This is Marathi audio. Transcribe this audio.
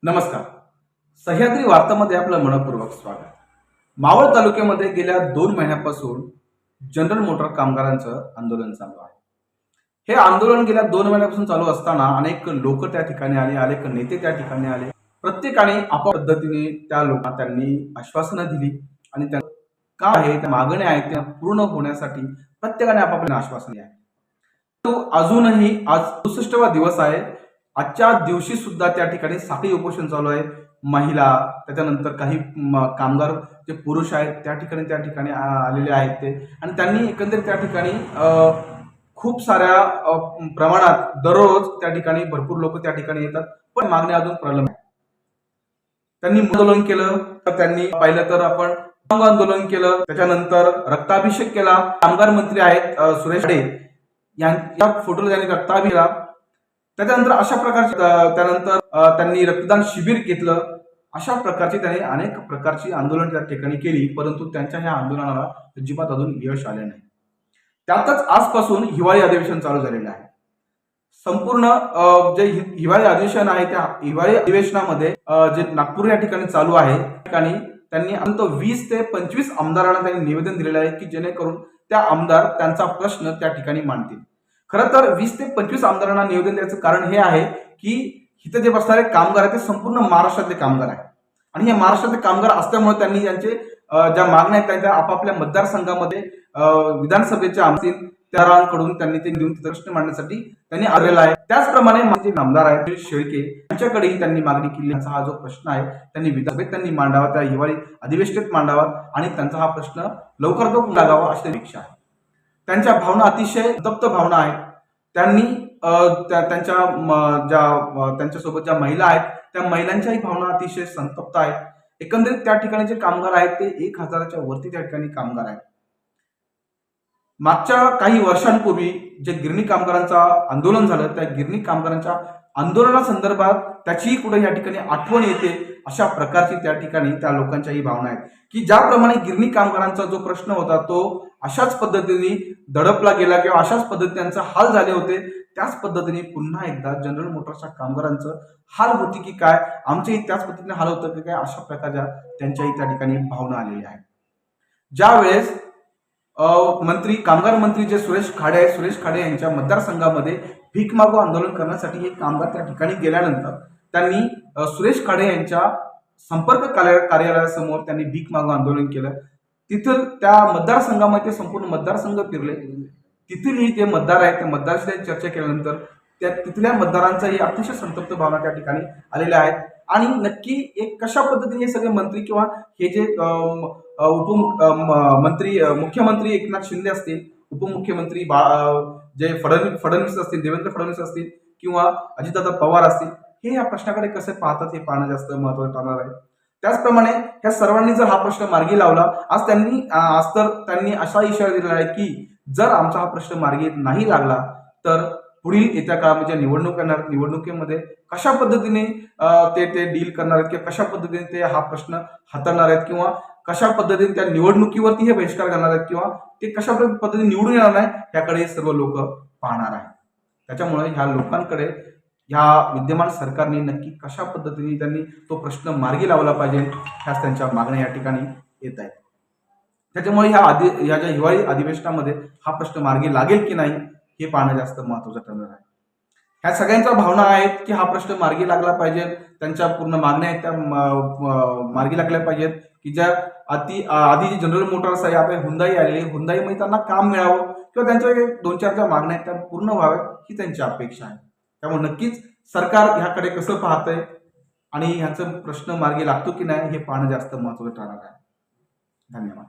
नमस्कार. सह्याद्री वार्तामध्ये आपलं मनपूर्वक स्वागत. मावळ तालुक्यामध्ये गेल्या 2 महिन्यापासून जनरल मोटर कामगारांचं आंदोलन चालू आहे. हे आंदोलन गेल्या 2 महिन्यापासून चालू असताना अनेक लोक त्या ठिकाणी आले, अनेक नेते त्या ठिकाणी आले. प्रत्येकाने आपापल्या पद्धतीने त्या लोकांना त्यांनी आश्वासनं दिली आणि त्या काय आहे त्या मागण्या आहेत त्या पूर्ण होण्यासाठी प्रत्येकाने आपापल्या आश्वासन दिले आहे. तो अजूनही आज 64वा दिवस आहे. आजच्या दिवशी सुद्धा त्या ठिकाणी साखळी उपोषण चालू आहे. महिला, त्याच्यानंतर काही कामगार जे पुरुष आहेत त्या ठिकाणी आलेले आहेत ते आणि त्यांनी एकंदरीत त्या ठिकाणी खूप साऱ्या प्रमाणात दररोज त्या ठिकाणी भरपूर लोक त्या ठिकाणी येतात, पण मागण्या अजून प्रलंबित आहेत. त्यांनी आंदोलन केलं, तर त्यांनी पाहिलं तर आपण आंदोलन केलं, त्याच्यानंतर रक्ताभिषेक केला. कामगार मंत्री आहेत सुरेश खाडे यांच्या फोटोला त्यांनी रक्ताभिषेक केला. त्याच्यानंतर अशा प्रकारचे त्यानंतर त्यांनी रक्तदान शिबिर घेतलं. अशा प्रकारची त्यांनी अनेक प्रकारची आंदोलन त्या ठिकाणी केली, परंतु त्यांच्या ह्या आंदोलनाला अजिबात अजून यश आले नाही. त्यातच आजपासून हिवाळी अधिवेशन चालू झालेलं आहे. संपूर्ण जे हिवाळी अधिवेशन आहे त्या हिवाळी अधिवेशनामध्ये जे नागपूर या ठिकाणी चालू आहे त्या ठिकाणी त्यांनी 20 ते 25 आमदारांना त्यांनी निवेदन दिलेलं आहे की जेणेकरून त्या आमदार त्यांचा प्रश्न त्या ठिकाणी मांडतील. खरं तर 20 ते 25 आमदारांना निवेदन द्यायचं कारण हे आहे की इथे जे बसणारे कामगार आहेत ते संपूर्ण महाराष्ट्रातले कामगार आहेत आणि हे महाराष्ट्रातले कामगार असल्यामुळे त्यांनी यांचे ज्या मागण्या आहेत त्यांच्या आपापल्या मतदारसंघामध्ये विधानसभेच्या आमदारांकडून त्यांनी ते घेऊन प्रश्न मांडण्यासाठी त्यांनी आलेला आहे. त्याचप्रमाणे माझे आमदार आहेत शेळके यांच्याकडेही त्यांनी मागणी केली. त्यांचा हा जो प्रश्न आहे त्यांनी विधानसभेत त्यांनी मांडावा, त्या हिवाळी अधिवेशनात मांडावा आणि त्यांचा हा प्रश्न लवकरात लागावा अशी अपेक्षा आहे. त्यांच्या भावना अतिशय तप्त भावना आहेत. त्यांनी त्यांच्यासोबत ज्या महिला आहेत त्या महिलांच्याही भावना अतिशय संतप्त आहेत. एकंदरीत त्या ठिकाणी जे कामगार आहेत ते 1000च्या वरती त्या ठिकाणी कामगार आहेत. मागच्या काही वर्षांपूर्वी जे गिरणी कामगारांचं आंदोलन झालं त्या गिरणी कामगारांच्या आंदोलनासंदर्भात त्याचीही कुठे या ठिकाणी आठवण येते. अशा प्रकारची त्या ठिकाणी त्या लोकांच्याही भावना आहेत की ज्याप्रमाणे गिरणी कामगारांचा जो प्रश्न होता तो अशाच पद्धतीने दडपला गेला किंवा अशाच पद्धतीने त्यांचे हाल झाले होते, त्याच पद्धतीने पुन्हा एकदा जनरल मोटर्सच्या कामगारांचं हाल होती की काय, आमचेही त्याच पद्धतीने हाल होतं की काय, अशा प्रकारच्या त्यांच्याही त्या ठिकाणी भावना आलेल्या आहेत. ज्यावेळेस कामगार मंत्री जे सुरेश खाडे यांच्या मतदारसंघामध्ये भीक मागो आंदोलन करण्यासाठी हे कामगार त्या ठिकाणी गेल्यानंतर त्यांनी सुरेश खाडे यांच्या संपर्क कार्यालयासमोर त्यांनी भीक मागो आंदोलन केलं. तिथून त्या मतदारसंघामध्ये संपूर्ण मतदारसंघ फिरले. तिथूनही जे मतदार आहेत त्या मतदाराशी चर्चा केल्यानंतर त्या तिथल्या मतदारांचाही अतिशय संतप्त भावना त्या ठिकाणी आलेल्या आहेत. आणि नक्की एक कशा पद्धतीने हे सगळे मंत्री किंवा हे जे मुख्यमंत्री एकनाथ शिंदे असतील, उपमुख्यमंत्री जे फडणवीस असतील, देवेंद्र फडणवीस असतील किंवा अजितदादा पवार असतील, हे या प्रश्नाकडे कसे पाहतात हे पाहणं जास्त महत्त्वाचं ठरणार आहे. त्याचप्रमाणे ह्या सर्वांनी जर हा प्रश्न मार्गी लावला, आज त्यांनी असा इशारा दिलेला आहे की जर आमचा हा प्रश्न मार्गी नाही लागला तर पुढील येत्या काळामध्ये निवडणुकीमध्ये कशा पद्धतीने ते डील करणार आहेत किंवा कशा पद्धतीने ते हा प्रश्न हाताळणार आहेत किंवा कशा पद्धतीने त्या निवडणुकीवरती हे बहिष्कार करणार आहेत किंवा ते कशा पद्धतीने निवडून येणार नाही याकडे सर्व लोक पाहणार आहेत. त्याच्यामुळे ह्या लोकांकडे ह्या विद्यमान सरकारने नक्की कशा पद्धतीने त्यांनी तो प्रश्न मार्गी लावला पाहिजे ह्याच त्यांच्या मागण्या या ठिकाणी येत आहेत. त्याच्यामुळे ह्या ज्या हिवाळी अधिवेशनामध्ये हा प्रश्न मार्गी लागेल की नाही हे पाहणं जास्त महत्त्वाचं ठरणार आहे. ह्या सगळ्यांच्या भावना आहेत की हा प्रश्न मार्गी लागला पाहिजे, त्यांच्या पूर्ण मागण्या आहेत त्या मार्गी लागल्या पाहिजेत की ज्या आधी जी जनरल मोटर्स आहे आता हुंदाई आलेली, हुंदाईमध्ये त्यांना काम मिळावं किंवा त्यांच्या 2-4 ज्या मागण्या आहेत त्या पूर्ण व्हाव्यात ही त्यांची अपेक्षा आहे. त्यामुळे नक्कीच सरकार ह्याकडे कसं पाहतंय आणि ह्याचा प्रश्न मार्गी लागतो की नाही हे पाहणं जास्त महत्त्वाचं ठरणार आहे. धन्यवाद.